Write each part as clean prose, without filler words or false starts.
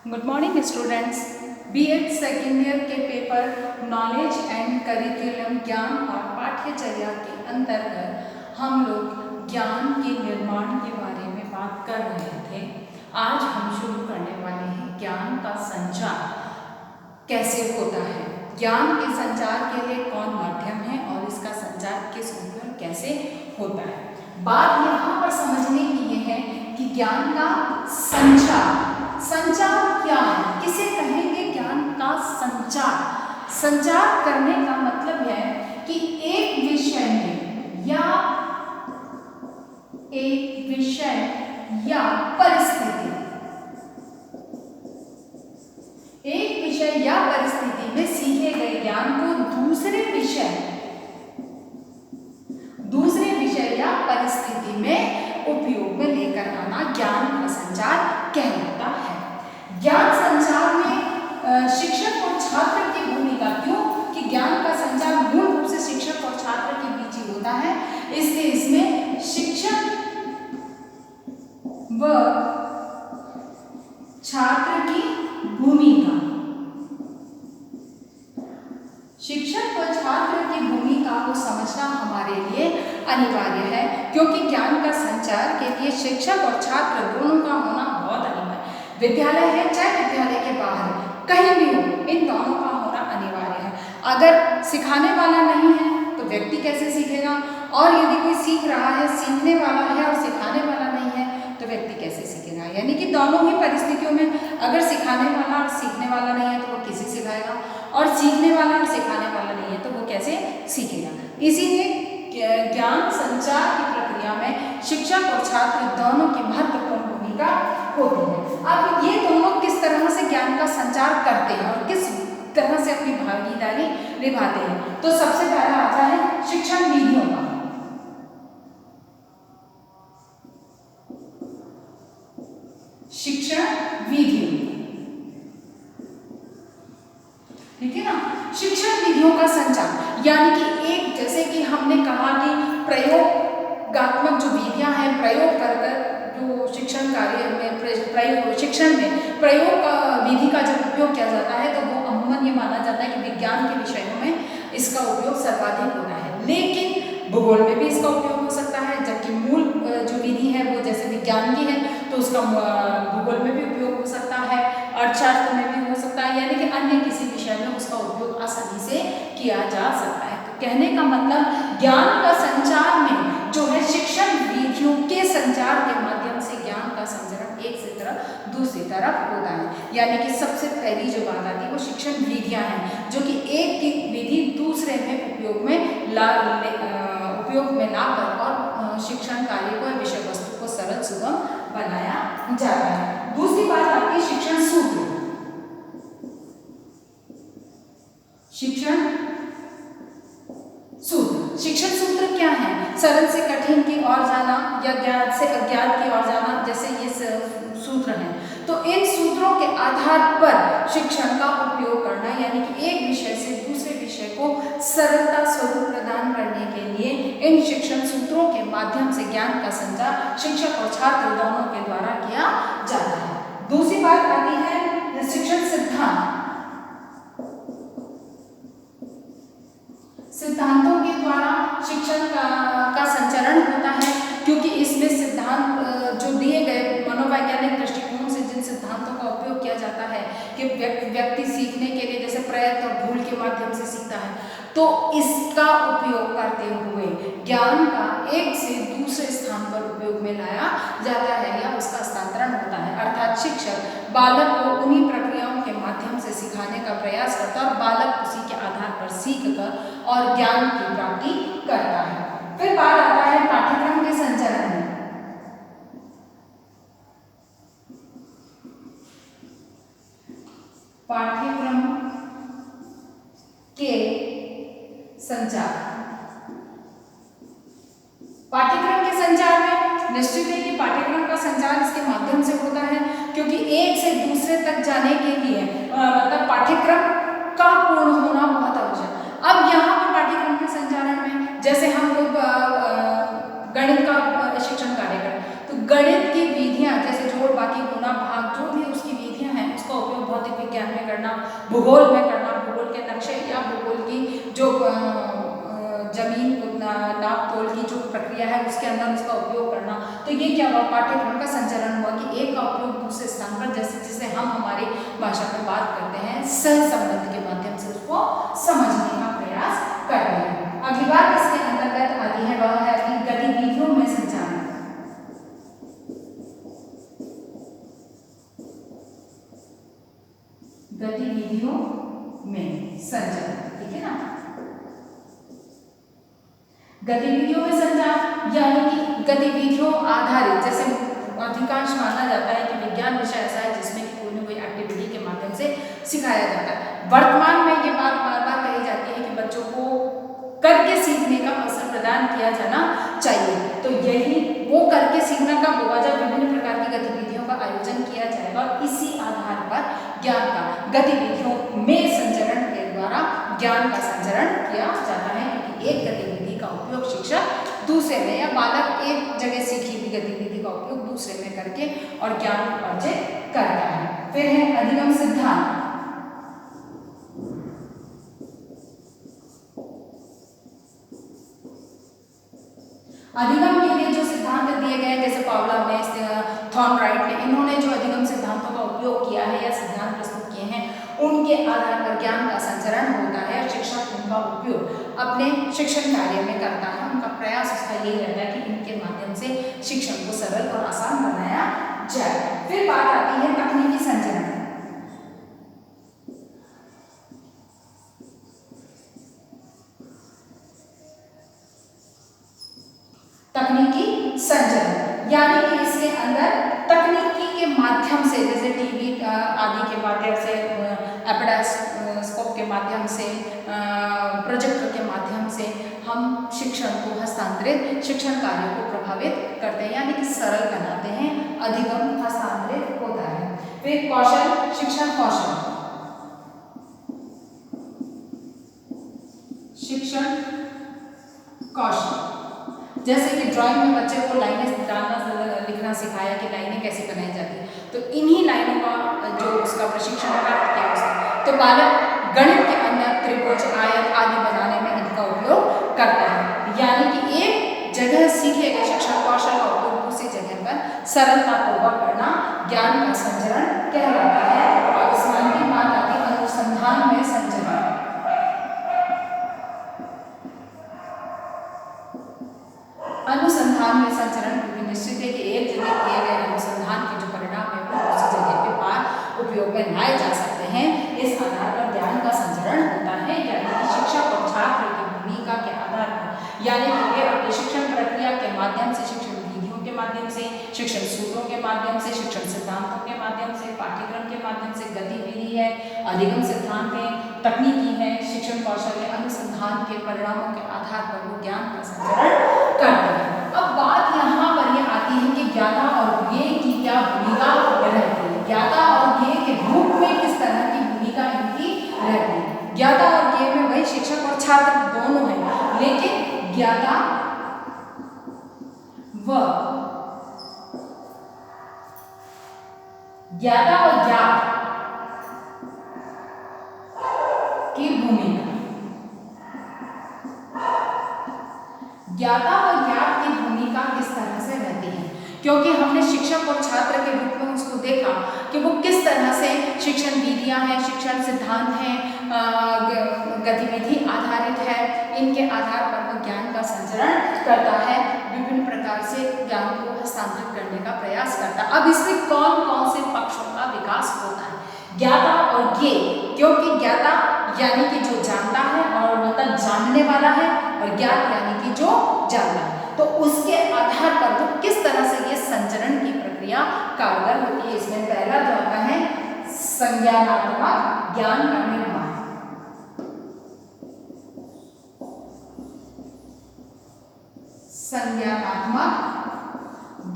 Good morning students. BEd second year के paper knowledge and curriculum ज्ञान और पाठ्यचर्या के अंतर्गत हम लोग ज्ञान के निर्माण के बारे में बात कर रहे थे। आज हम शुरू करने वाले हैं ज्ञान का संचार कैसे होता है, ज्ञान के संचार के लिए कौन माध्यम है और इसका संचार किस रूप में कैसे होता है। बात यहाँ पर समझने की ये है कि ज्ञान का संचार क्या है, किसे कहेंगे ज्ञान का संचार। संचार करने का मतलब है कि एक विषय या परिस्थिति में सीखे गए ज्ञान को दूसरे विषय या परिस्थिति में उपयोग में लेकर आना ज्ञान का संचार कहलाता है। ज्ञान संचार में शिक्षक और छात्र की भूमिका, क्यों कि ज्ञान का संचार मूल रूप से शिक्षक और छात्र के बीच ही होता है, इसलिए इसमें शिक्षक व छात्र की भूमिका को समझना हमारे लिए अनिवार्य है, क्योंकि ज्ञान का संचार के लिए शिक्षक और छात्र दोनों का होना बहुत अनिवार्य है। विद्यालय है चाहे विद्यालय के बाहर कहीं भी हो, इन दोनों का होना अनिवार्य है। अगर सिखाने वाला नहीं है तो व्यक्ति कैसे सीखेगा, और यदि कोई सीख रहा है, सीखने वाला है और सिखाने वाला नहीं है तो व्यक्ति कैसे सीखेगा। यानी कि दोनों ही परिस्थितियों में अगर सिखाने वाला और सीखने वाला नहीं है तो वो किसे सिखाएगा, और सीखने वाला और सिखाने वाला नहीं है तो वो कैसे सीखेगा। इसीलिए ज्ञान संचार की प्रक्रिया में शिक्षक और छात्र दोनों की महत्वपूर्ण भूमिका होती है। अब ये दोनों किस तरह से ज्ञान का संचार करते हैं और किस तरह से अपनी भागीदारी निभाते हैं, तो सबसे पहला आता है शिक्षण विधियों का। शिक्षण विधियों, ठीक है ना। शिक्षण विधियों का संचार यानी कि एक, जैसे कि हमने कहा कि प्रयोगात्मक जो विधियां हैं, प्रयोग कर जो शिक्षण कार्य में शिक्षण में प्रयोग विधि का जब उपयोग किया जाता है तो वो अमूमन ये माना जाता है कि विज्ञान के विषयों में इसका उपयोग सर्वाधिक होता है, लेकिन भूगोल में भी इसका उपयोग हो सकता है। जबकि मूल जो विधि है वो जैसे विज्ञान की है तो उसका भूगोल में भी उपयोग हो सकता है, अर्थशास्त्र में भी हो सकता है, यानी कि अन्य किसी विषय में उसका उपयोग आसानी से किया जा सकता है। तो कहने का मतलब ज्ञान का संचार में जो है शिक्षण विधियों के संचार के माध्यम से ज्ञान का संचरण एक से तरफ दूसरी तरफ होता है। यानी कि सबसे पहली जो बात आती है वो शिक्षण विधियां हैं, जो कि एक की विधि दूसरे में उपयोग में लाकर और शिक्षण कार्य को, विषय वस्तु को सरल सुगम बनाया जाता है। दूसरी बात आती है शिक्षण सूत्र। शिक्षण सूत्र क्या है? सरल से कठिन की ओर जाना या ज्ञात से अज्ञात की ओर जाना, जैसे ये सूत्र हैं। तो इन सूत्रों के आधार पर शिक्षण का उपयोग करना, यानी कि एक विषय से दूसरे विषय को सरलता स्वरूप प्रदान करने के लिए इन शिक्षण सूत्रों के माध्यम से ज्ञान का संचार शिक्षक और छात्र दोनों के द्वारा किया जाता है। दूसरी बात आती है शिक्षण सिद्धांत। सिद्धांतों के द्वारा शिक्षण का संचरण होता है, क्योंकि इसमें सिद्धांत जो दिए गए मनोवैज्ञानिक दृष्टिकोण से जिन सिद्धांतों का उपयोग किया जाता है कि व्यक्ति सीखने के लिए जैसे प्रयत्न और भूल के माध्यम से सीखता है, तो इसका उपयोग करते हुए ज्ञान का एक से दूसरे स्थान पर उपयोग में लाया जाता है या उसका हस्तांतरण होता है। अर्थात शिक्षक बालक को उन्हीं प्रक्रियाओं के माध्यम से सिखाने का प्रयास करता है और बालक उसी के आधार पर सीख कर और ज्ञान की प्राप्ति करता है। फिर बात आता है पाठ्यक्रम के संचरण में। पाठ्यक्रम के संचार, पाठ्यक्रम के संचार में निश्चित है कि पाठ्यक्रम का संचार इसके माध्यम से होता है, क्योंकि एक से दूसरे तक जाने के लिए मतलब पाठ्यक्रम का पूर्ण होना बहुत आवश्यक है। अब यहाँ पर पाठ्यक्रम के संचालन में जैसे हम लोग गणित का शिक्षण कार्य करें तो गणित की विधियां जैसे जोड़, बाकी, गुणा, भाग, जो भी उसकी विधियां हैं उसका करना, भूगोल में करना, भूगोल के नक्शे या भूगोल की जो जमीन नाप तोल की जो प्रक्रिया है उसके अंदर उसका उपयोग करना। तो ये क्या हुआ, पाठ्यक्रम का संचरण हुआ कि एक का उपयोग दूसरे स्थान पर, जैसे जिसे हम हमारी भाषा में बात करते हैं, सहसंबंध के माध्यम से उसको समझने का प्रयास कर रहे हैं। अगली बात इसके अंतर्गत आती है वह है कि गतिविधियों में संचालन। गतिविधियों में संचालन, ठीक है ना। गतिविधियों में संचार यानी कि गतिविधियों आधारित, जैसे अधिकांश माना जाता है कि विज्ञान विषय ऐसा है जिसमें कोई न कोई एक्टिविटी के माध्यम से सिखाया जाता है। वर्तमान में ये बात बार बार कही जाती है कि बच्चों को करके सीखने का अवसर प्रदान किया जाना चाहिए। तो यही वो करके सीखना का होगा जब विभिन्न प्रकार की गतिविधियों का आयोजन किया जाएगा और इसी आधार पर ज्ञान का गतिविधियों में संचरण के द्वारा ज्ञान का संचरण किया जाता है, क्योंकि एक गतिविधि का उपयोग शिक्षक दूसरे में या बालक एक जगह सीखी हुई गतिविधि का उपयोग दूसरे में करके और ज्ञान अर्जित करता है। फिर है अधिगम सिद्धांत। अधिगम के लिए जो सिद्धांत दिए गए, जैसे पावलोव ने, थॉर्नराइट ने, इन्होंने जो अधिगम सिद्धांतों का उपयोग किया है या सिद्धांत प्रस्तुत किए हैं, उनके आधार पर ज्ञान का संचरण होता है और शिक्षक उनका उपयोग अपने शिक्षण कार्य में करता है। उनका प्रयास उसका यही रहता है कि इनके माध्यम से शिक्षण को सरल और आसान बनाया जाए। फिर बात आती है तकनीकी संचरण। तकनीकी संचरण यानी कि इसके अंदर तकनीकी के माध्यम से, जैसे टीवी आदि के माध्यम से, एपिडास्कोप के माध्यम से, प्रोजेक्टर के माध्यम से हम शिक्षण को हस्तांतरित, शिक्षण कार्य को प्रभावित करते हैं, यानी कि सरल बनाते हैं। अधिगम हस्तांतरित होता है। फिर कौशल, शिक्षण कौशल, शिक्षण कौशल, जैसे कि ड्राइंग में बच्चे को लाइनें डालना लिखना सिखाया कि लाइनें कैसे बनाई जाती है, तो इन्हीं लाइनों का जो उसका प्रशिक्षण प्राप्त किया उसने, तो बालक गणित के अंदर त्रिभुज, आयत आदि बनाने में इनका उपयोग करता है। यानी कि एक जगह सीखे गए शिक्षण कौशल का उपयोग दूसरी जगह पर सरलतापूर्वक करना ज्ञान का संचरण कहलाता है। और इसमें की बात आती है अनुसंधान में संचरण। अनुसंधान में संचरण, क्योंकि निश्चित है कि एक जगह किए गए अनुसंधान के जो परिणाम है वो दूसरी जगह पे बार उपयोग में लाए जा सकते हैं। इस आधार पर ज्ञान का संचरण होता है, यानी कि शिक्षक और छात्र की भूमिका के आधार पर, यानी कि वे अपनी शिक्षण प्रक्रिया के माध्यम से, शिक्षण विधियों के माध्यम से, शिक्षण सूत्रों के माध्यम से, शिक्षण सिद्धांतों के माध्यम से, पाठ्यक्रम के माध्यम से, गतिविधि है, अधिगम सिद्धांत है, तकनीकी है, शिक्षण कौशल है, अनुसंधान के परिणामों के आधार पर वो ज्ञान का संचरण करते हैं। अब बात यहाँ पर ये आती है कि ज्ञाता और ज्ञेय की क्या भूमिका रहती है। ज्ञाता और ज्ञेय के रूप में किस तरह की भूमिका इनकी रहती है। ज्ञाता और ज्ञेय में वही शिक्षक और छात्र दोनों हैं, लेकिन ज्ञाता व ज्ञाता और ज्ञात की भूमिका, ज्ञाता और ज्ञात की भूमिका किस तरह से रहती है, क्योंकि हमने शिक्षक और छात्र के रूप में उसको देखा कि वो किस तरह से शिक्षण विधियां हैं, शिक्षण सिद्धांत हैं, गतिविधि आधारित है, इनके आधार पर वो ज्ञान का संचरण करता है, विभिन्न प्रकार से ज्ञान को हस्तांतरित करने का प्रयास करता है। अब इसमें कौन कौन से पक्षों का विकास होता है, ज्ञाता और ज्ञेय, क्योंकि ज्ञाता यानी कि जो जानता है और मतलब जानने वाला है, और ज्ञात यानी कि जो जानता है, तो उसके आधार पर वो किस तरह से ये संचरण की प्रक्रिया कारगर होती है। इसमें पहला जो आता है संज्ञानात्मक ज्ञान का निर्माण। संज्ञानात्मक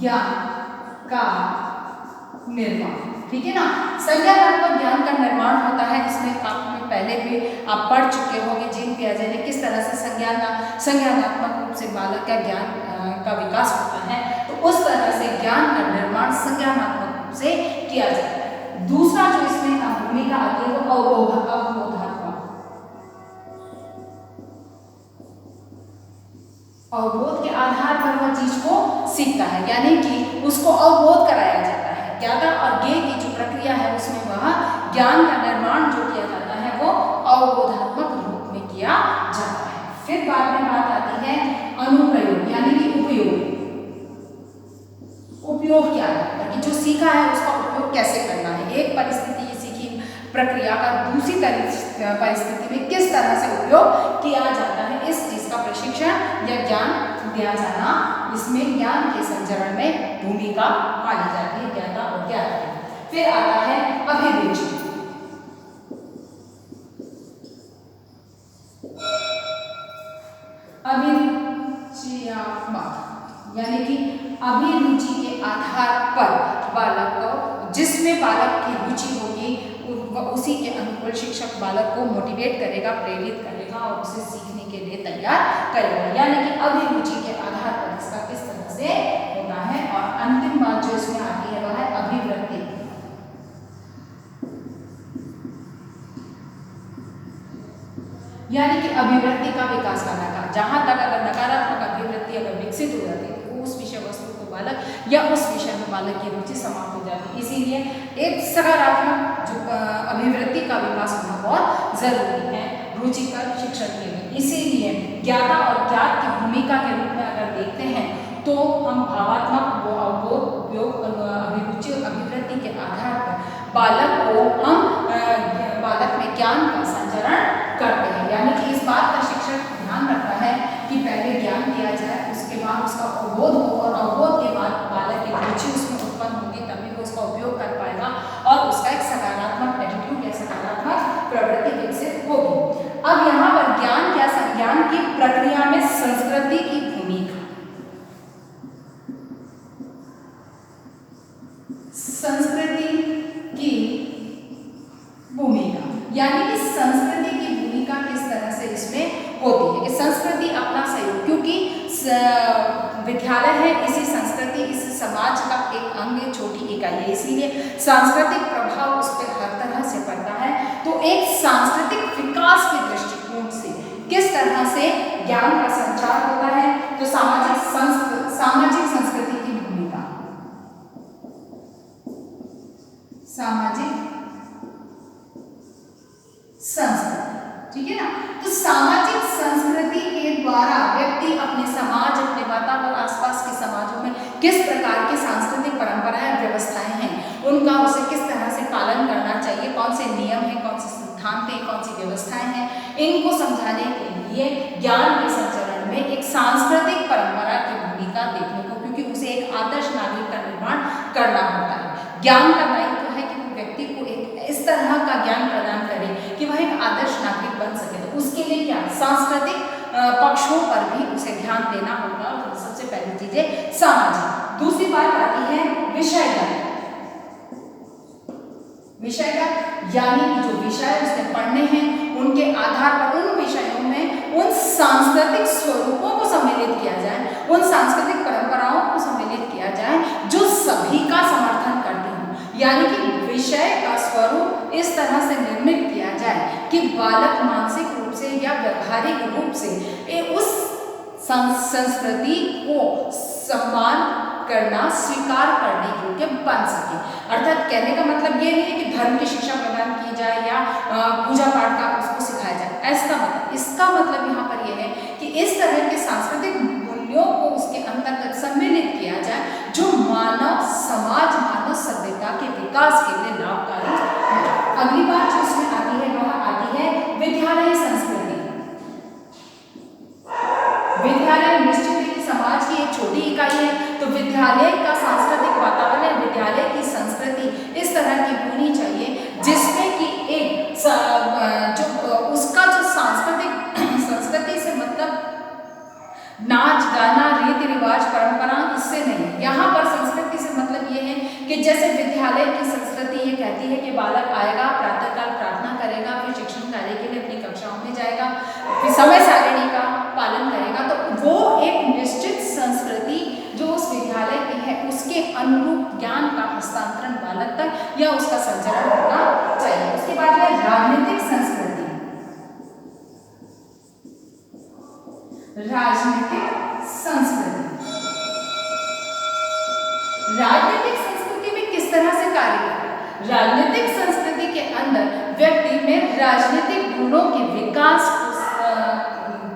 ज्ञान का निर्माण, ठीक है ना। संज्ञानात्मक ज्ञान का निर्माण होता है, इसमें आपने पहले भी आप पढ़ चुके होंगे जीन पियाजे ने किस तरह से संज्ञानात्मक रूप से बालक का ज्ञान का विकास होता है, तो उस तरह से ज्ञान का निर्माण संज्ञानात्मक रूप से किया जाता है। दूसरा जो इसमें भूमिका आती है वो अवबोध के आधार पर वह चीज को सीखता है, यानी कि उसको अवबोध कराया जाता है। ज्ञाता और ज्ञेय की जो प्रक्रिया है उसमें वह ज्ञान का निर्माण जो किया जाता है वो अवबोधात्मक रूप में किया जाता है। फिर बाद में बात आती है अनुप्रयोग यानी कि उपयोग। उपयोग क्या है कि जो सीखा है उसका उपयोग कैसे करना है। एक परिस्थिति सीखी प्रक्रिया का दूसरी परिस्थिति में किस तरह से उपयोग किया जाता है, इस चीज का प्रशिक्षण या ज्ञान दिया जाना, इसमें ज्ञान के संचरण में भूमिका मानी जाती है ज्ञाता और ज्ञाता की। फिर आता है अभिरुचि। अभिरुचियात्मक यानी कि अभिरुचि के आधार पर बालक को, जिसमें बालक की रुचि होगी उसी के अनुकूल शिक्षक बालक को मोटिवेट करेगा, प्रेरित करेगा और उसे सीखने के लिए तैयार करेगा। यानी कि अभिरुचि के आधार पर इसका किस तरह से होता है। और अंतिम बात जो इसमें आती है वह है अभिवृत्ति। यानी कि अभिवृत्ति का विकास करना का, जहां तक अगर नकारात्मक अभिवृत्ति अगर विकसित हो जाती है तो उस विषय वस्तु को बालक या उस विषय में बालक की रुचि समाप्त हो जाती है। इसीलिए एक सकारात्मक जो अभिवृत्ति का विकास होना बहुत जरूरी है रुचिकर शिक्षण के लिए। इसीलिए ज्ञाता और ज्ञात की भूमिका के रूप में अगर देखते हैं तो हम भावात्मक अवबोध, उपयोग, अभिरुचि और अभिवृत्ति के आधार पर बालक को हम बालक में ज्ञान का संचरण करते हैं। यानी कि इस बात का शिक्षक ध्यान रखता है कि पहले ज्ञान दिया जाए, उसके बाद उसका अवबोध हो और अवबोध के बाद बालक की रुचि उसमें उत्पन्न होगी, तभी वो उसका उपयोग कर पाएगा और उसका एक सकारात्मक एटीट्यूड या सकारात्मक प्रवृत्ति विकसित होगी। अब यहाँ पर ज्ञान क्या, ज्ञान की प्रक्रिया में संस्कृति की भूमिका। संस्कृति की भूमिका यानी कि संस्कृति की भूमिका किस तरह से इसमें होती है कि संस्कृति अपना सहयोग, क्योंकि विद्यालय है इसी संस्कृति इस समाज का एक अंग, छोटी इकाई है, इसीलिए सांस्कृतिक प्रभाव उस पर हर तरह से पड़ता है। तो एक सांस्कृतिक विकास के दृष्टिकोण से किस तरह से ज्ञान का संचार होता है, तो सामाजिक संस्कृति की भूमिका, सामाजिक संस्कृति, ठीक है ना। तो सामाजिक संस्कृति के द्वारा व्यक्ति अपने समाज, अपने वातावरण, आसपास के समाजों में किस प्रकार की सांस्कृतिक परंपराएं, व्यवस्थाएं हैं, उनका उसे किस तरह से पालन करना चाहिए, कौन से नियम हैं, कौन से सिद्धांत हैं, कौन सी व्यवस्थाएं हैं, इनको समझाने के लिए ज्ञान के संचरण में एक सांस्कृतिक परंपरा की भूमिका देखने को, क्योंकि उसे एक आदर्श नागरिक का निर्माण करना होता है। ज्ञान का दायित्व है कि वो व्यक्ति को एक इस तरह का ज्ञान प्रदान करे कि वह एक आदर्श नागरिक बन सके। तो उसके लिए क्या सांस्कृतिक पक्षों पर भी उसे ध्यान देना होगा। तो सबसे पहली चीज है सामाजिक। दूसरी बात आती है विषयगत। विषयगत यानी कि जो विषय उसने पढ़ने हैं उनके आधार पर उन विषयों में उन सांस्कृतिक स्वरूपों को सम्मिलित किया जाए, उन सांस्कृतिक परंपराओं को सम्मिलित किया जाए जो सभी का समर्थन करते हों। यानी कि विषय का स्वरूप इस तरह से निर्मित किया जाए कि बालक मानसिक रूप से या व्यवहारिक रूप से उस संस्कृति को सम्मान करना, स्वीकार करने योग्य बन सके। अर्थात कहने का मतलब ये नहीं है कि धर्म की शिक्षा प्रदान की जाए या पूजा पाठ का उसको सिखाया जाए, ऐसा मतलब। इसका मतलब यहाँ पर यह है कि इस तरह के सांस्कृतिक मूल्यों को उसके अंतर्गत सम्मिलित किया जाए जो मानव समाज, मानव सभ्यता के विकास के लिए लाभकारी है। अगली बात जो इसमें आती है वह आती है विद्यालय संस्कृति। विद्यालय निश्चित ही समाज की एक छोटी इकाई है, तो विद्यालय का सांस्कृतिक वातावरण, विद्यालय की संस्कृति इस तरह की होनी चाहिए जिसमें कि एक जो उसका जो संस्कृति से मतलब नाच गाना, रीति रिवाज, परंपरा, इससे नहीं। यहाँ पर संस्कृति से मतलब ये है कि जैसे विद्यालय की संस्कृति ये कहती है कि बालक आएगा, प्रातःकाल प्रार्थना करेगा, फिर शिक्षण कार्य के लिए अपनी कक्षाओं में जाएगा, फिर समय सारणी का पालन करेगा, तो वो एक निश्चित संस्कृति जो उस विद्यालय की है उसके अनुरूप ज्ञान का हस्तांतरण बालक तक या उसका संचरण होना चाहिए। चलिए उसके बाद है राजनीतिक संस्कृति। राजनीतिक संस्कृति, राजनीतिक संस्कृति में किस तरह से कार्य करता है? राजनीतिक संस्कृति के अंदर व्यक्ति में राजनीतिक गुणों के विकास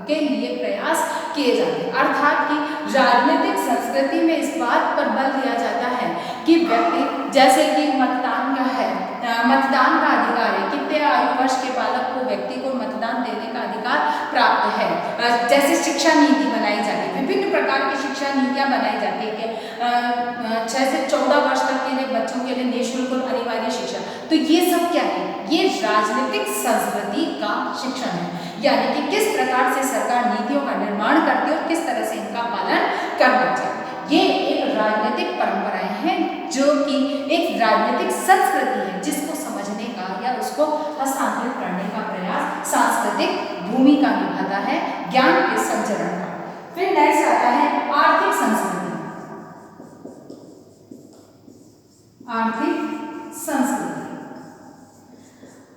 के लिए प्रयास किए जाते हैं। अर्थात कि राजनीतिक संस्कृति में इस बात पर बल दिया जाता है कि व्यक्ति, जैसे कि मतदान का है, मतदान का अधिकार है, कितने आयु वर्ष के बालक को व्यक्ति को मतदान देने का अधिकार प्राप्त है। जैसे शिक्षा नीति बनाई जाती है, विभिन्न प्रकार की शिक्षा नीतियां बनाई जाती है। 6 से 14 वर्ष तक के लिए बच्चों के लिए निःशुल्क और अनिवार्य शिक्षा, तो ये सब क्या है? ये राजनीतिक संस्कृति का शिक्षण है, यानी कि किस प्रकार से सरकार नीतियों का निर्माण करती है और किस तरह से इनका पालन करना चाहिए। ये एक राजनीतिक परंपराएं हैं जो कि एक राजनीतिक संस्कृति है, जिसको समझने का या उसको हस्तांतरित करने का प्रयास सांस्कृतिक भूमिका निभाता है ज्ञान के संचरण का। फिर नेक्स्ट आता है आर्थिक संस्कृति। आर्थिक संस्कृति,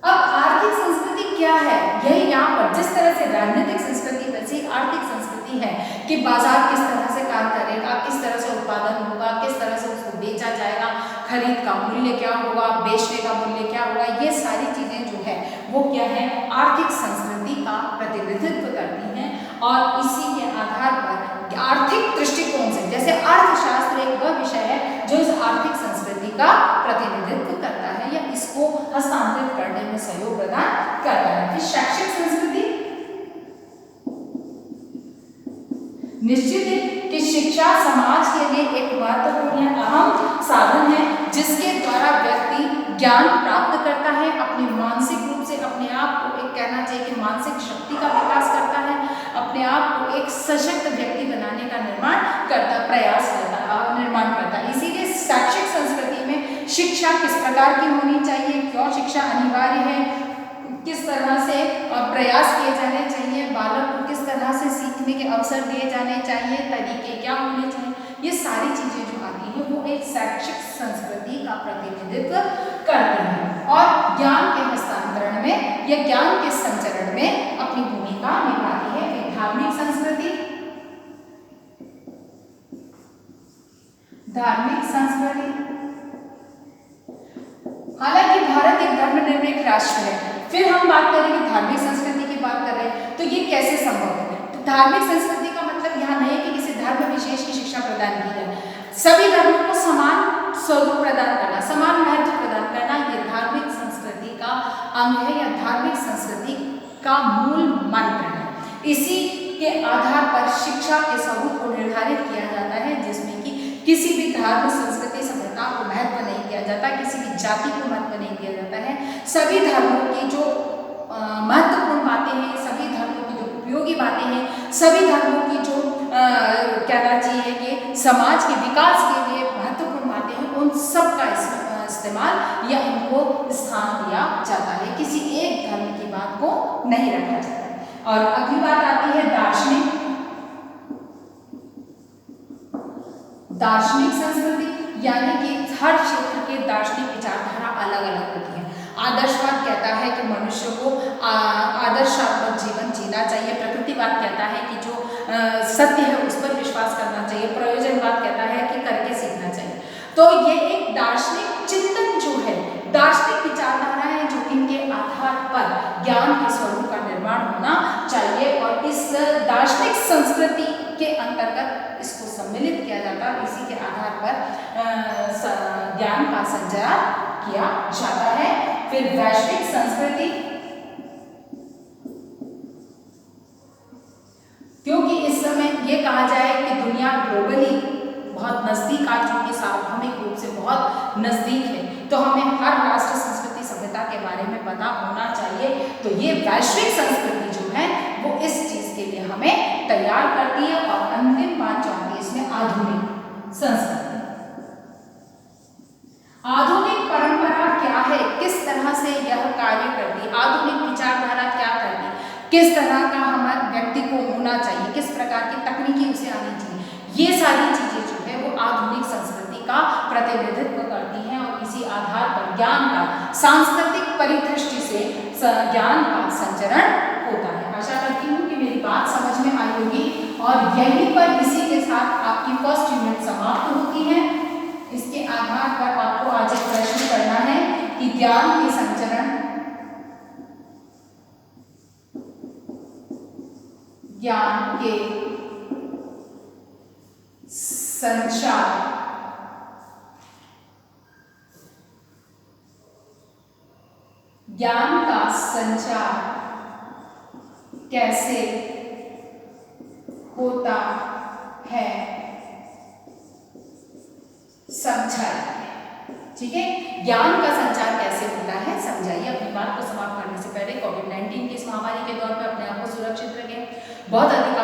अब आर्थिक संस्कृति क्या है? यही यहाँ पर जिस तरह से राजनीतिक संस्कृति वैसी आर्थिक संस्कृति है कि बाजार किस तरह से काम करेगा, किस तरह से उत्पादन होगा, किस तरह से उसको बेचा जाएगा, खरीद का मूल्य क्या होगा, बेचने का मूल्य क्या होगा, ये सारी चीजें जो है वो क्या है? आर्थिक संस्कृति का प्रतिनिधित्व करती हैं। और इसी के आधार पर आर्थिक दृष्टिकोण से, जैसे अर्थशास्त्र एक वह विषय है जो इस आर्थिक संस्कृति का प्रतिनिधित्व करता है या इसको हस्तांतरित करने में सहयोग प्रदान करता है। फिर शैक्षिक संस्कृति, निश्चित है कि शिक्षा समाज के लिए एक महत्वपूर्ण या अहम साधन है जिसके द्वारा व्यक्ति ज्ञान प्राप्त करता है, अपनी मानसिक रूप से अपने आप को एक कहना चाहिए कि मानसिक शक्ति का विकास करता है, अपने आप को एक सशक्त व्यक्ति बनाने का निर्माण करता है। इसीलिए शैक्षिक संस्कृति में शिक्षा किस प्रकार की होनी चाहिए, क्यों शिक्षा अनिवार्य है, किस तरह से प्रयास किए जाने चाहिए, बालक को किस तरह से सीखने के अवसर दिए जाने चाहिए, तरीके क्या होने चाहिए, ये सारी चीजें जो आती हैं वो एक शैक्षिक संस्कृति का प्रतिनिधित्व करती हैं और ज्ञान के हस्तांतरण में या ज्ञान के संचरण में अपनी भूमिका निभाती है। धार्मिक संस्कृति, धार्मिक संस्कृति, हालांकि भारत एक धर्मनिरपेक्ष राष्ट्र है, फिर हम बात करेंगे धार्मिक संस्कृति की बात कर रहे हैं तो ये कैसे संभव है? तो धार्मिक संस्कृति का मतलब यहाँ नहीं है कि किसी धर्म विशेष की शिक्षा प्रदान की जाए, सभी धर्मों को समान स्वरूप प्रदान करना, समान महत्व प्रदान करना, ये धार्मिक संस्कृति का अंग है या धार्मिक संस्कृति का मूल मंत्र है। इसी के आधार पर शिक्षा के स्वरूप को निर्धारित किया जाता है, जिसमें कि किसी भी धर्म, संस्कृति, सभ्यता को महत्व नहीं दिया जाता, किसी भी जाति को महत्व नहीं दिया जाता है। सभी धर्मों की जो महत्वपूर्ण बातें हैं, सभी धर्मों की जो उपयोगी बातें हैं, सभी धर्मों की जो कहना चाहिए कि समाज के विकास के लिए महत्वपूर्ण बातें हैं, उन सब का इस्तेमाल या उनको स्थान दिया जाता है, किसी एक धर्म की बात को नहीं रखा जाता। और अगली बात आती है दार्शनिक, दार्शनिक संस्कृति, यानी कि हर क्षेत्र के दार्शनिक विचारधारा अलग अलग होती है। आदर्शवाद कहता है कि मनुष्य को आदर्शात्मक जीवन जीना चाहिए, प्रकृतिवाद कहता है कि जो सत्य है उस पर विश्वास करना चाहिए, प्रयोजनवाद कहता है कि करके सीखना चाहिए। तो ये एक दार्शनिक चिंतन जो है, दार्शनिक विचारधाराएं जो इनके आधार पर ज्ञान के स्वरूप का निर्माण होना चाहिए और इस दार्शनिक संस्कृति के अंतर्गत इसको सम्मिलित किया जाता है, इसी के आधार पर ज्ञान का संचार किया जाता है। फिर वैश्विक संस्कृति, क्योंकि इस समय ये कहा जाए कि दुनिया ग्लोबली बहुत नजदीक आ चुकी, सार्वभौमिक रूप से बहुत नजदीक है, तो हमें हर राष्ट्र, संस्कृति, सभ्यता के बारे में पता होना चाहिए। तो ये वैश्विक संस्कृति जो है वो इस चीज के लिए हमें तैयार करती है। और अंतिम बात जो आती है इसमें आधुनिक संस्कृति, आधुनिक परंपरा क्या है, किस तरह से यह कार्य करती है, आधुनिक विचारधारा क्या करती है, किस तरह का हमारे व्यक्ति को होना चाहिए, किस प्रकार की तकनीकी उसे आनी चाहिए, ये सारी चीजें जो है वो आधुनिक संस्कृति का प्रतिनिधित्व करती हैं और इसी आधार पर ज्ञान का सांस्कृतिक परिदृष्टि से ज्ञान का संचरण होता है। आशा करती हूँ कि मेरी बात समझ में आई होगी और यहीं पर इसी के साथ आपकी फर्स्ट यूनिट समाप्त होती है। इसके आधार पर आपको आज एक प्रश्न करना है कि ज्ञान के संचरण, ज्ञान के संचार, ज्ञान का संचार कैसे होता है समझाइए। ठीक है, ज्ञान का संचार कैसे होता है समझाइए। अपनी बात को समाप्त करने से पहले कोविड-19 की इस महामारी के दौर में अपने आप को सुरक्षित रखें, बहुत अधिक